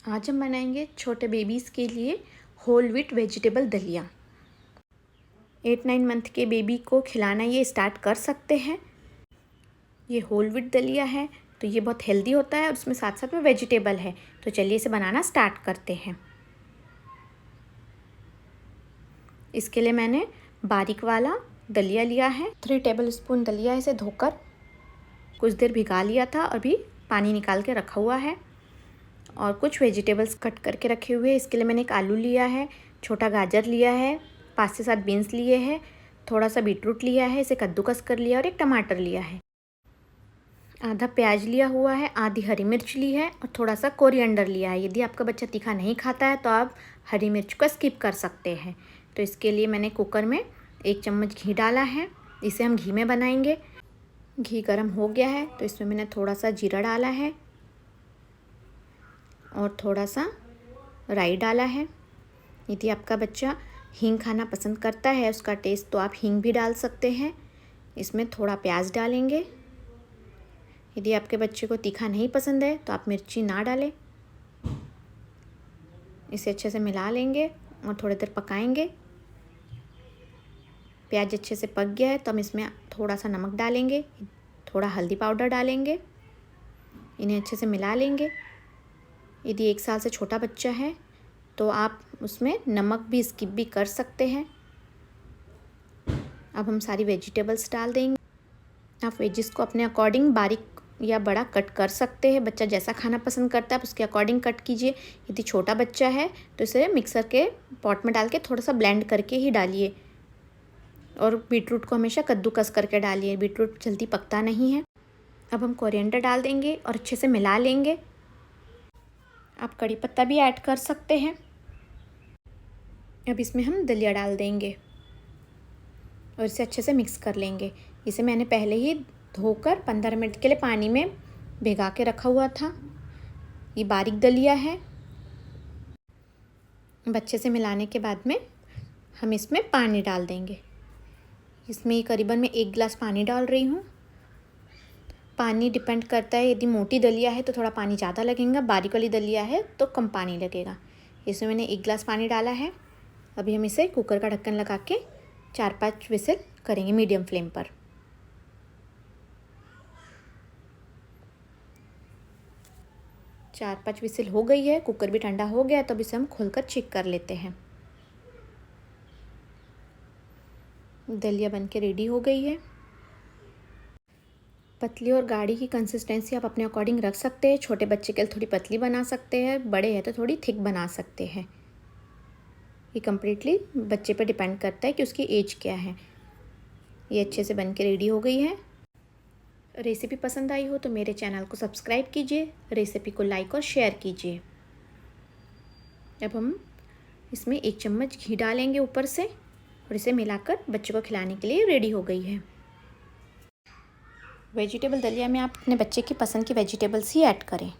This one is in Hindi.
आज हम बनाएंगे छोटे बेबीज़ के लिए होल व्हीट वेजिटेबल दलिया। 8-9 मंथ के बेबी को खिलाना ये स्टार्ट कर सकते हैं। ये होल व्हीट दलिया है तो ये बहुत हेल्दी होता है और उसमें साथ साथ में वेजिटेबल है। तो चलिए इसे बनाना स्टार्ट करते हैं। इसके लिए मैंने बारीक वाला दलिया लिया है। 3 टेबलस्पून दलिया इसे धोकर कुछ देर भिगा लिया था, अभी पानी निकाल के रखा हुआ है। और कुछ वेजिटेबल्स कट करके रखे हुए हैं। इसके लिए मैंने एक आलू लिया है, छोटा गाजर लिया है, 5 से 7 बीन्स लिए हैं, थोड़ा सा बीटरूट लिया है, इसे कद्दूकस कर लिया और एक टमाटर लिया है। आधा प्याज लिया हुआ है, आधी हरी मिर्च ली है और थोड़ा सा कोरिएंडर लिया है। यदि आपका बच्चा तीखा नहीं खाता है तो आप हरी मिर्च को स्किप कर सकते हैं। तो इसके लिए मैंने कुकर में 1 चम्मच घी डाला है। इसे हम घी में बनाएंगे। घी गर्म हो गया है तो इसमें मैंने थोड़ा सा जीरा डाला है और थोड़ा सा राई डाला है। यदि आपका बच्चा हींग खाना पसंद करता है उसका टेस्ट, तो आप हींग भी डाल सकते हैं। इसमें थोड़ा प्याज डालेंगे। यदि आपके बच्चे को तीखा नहीं पसंद है तो आप मिर्ची ना डालें। इसे अच्छे से मिला लेंगे और थोड़ी देर पकाएंगे। प्याज अच्छे से पक गया है तो हम इसमें थोड़ा सा नमक डालेंगे, थोड़ा हल्दी पाउडर डालेंगे। इन्हें अच्छे से मिला लेंगे। यदि 1 साल से छोटा बच्चा है तो आप उसमें नमक भी स्किप भी कर सकते हैं। अब हम सारी वेजिटेबल्स डाल देंगे। आप वेजिस को अपने अकॉर्डिंग बारीक या बड़ा कट कर सकते हैं। बच्चा जैसा खाना पसंद करता है आप उसके अकॉर्डिंग कट कीजिए। यदि छोटा बच्चा है तो इसे मिक्सर के पॉट में डाल के थोड़ा सा ब्लेंड करके ही डालिए। और बीटरूट को हमेशा कद्दूकस करके डालिए, बीटरूट जल्दी पकता नहीं है। अब हम कोरिएंडर डाल देंगे और अच्छे से मिला लेंगे। आप कड़ी पत्ता भी ऐड कर सकते हैं। अब इसमें हम दलिया डाल देंगे और इसे अच्छे से मिक्स कर लेंगे। इसे मैंने पहले ही धोकर 15 मिनट के लिए पानी में भिगा के रखा हुआ था। ये बारीक दलिया है। अच्छे से मिलाने के बाद में हम इसमें पानी डाल देंगे। इसमें करीबन मैं 1 गिलास पानी डाल रही हूँ। पानी डिपेंड करता है, यदि मोटी दलिया है तो थोड़ा पानी ज़्यादा लगेगा, बारीक वाली दलिया है तो कम पानी लगेगा। इसमें मैंने 1 गिलास पानी डाला है। अभी हम इसे कुकर का ढक्कन लगा के 4-5 विसिल करेंगे मीडियम फ्लेम पर। चार 5 विसिल हो गई है, कुकर भी ठंडा हो गया, तो अब इसे हम खोलकर चेक कर लेते हैं। दलिया बनके रेडी हो गई है। पतली और गाढ़ी की कंसिस्टेंसी आप अपने अकॉर्डिंग रख सकते हैं। छोटे बच्चे के लिए थोड़ी पतली बना सकते हैं, बड़े हैं तो थोड़ी थिक बना सकते हैं। ये कम्प्लीटली बच्चे पर डिपेंड करता है कि उसकी एज क्या है। ये अच्छे से बनके रेडी हो गई है। रेसिपी पसंद आई हो तो मेरे चैनल को सब्सक्राइब कीजिए, रेसिपी को लाइक और शेयर कीजिए। अब हम इसमें 1 चम्मच घी डालेंगे ऊपर से और इसे मिलाकर बच्चे को खिलाने के लिए रेडी हो गई है। वेजिटेबल दलिया में आप अपने बच्चे की पसंद की वेजिटेबल्स ही ऐड करें।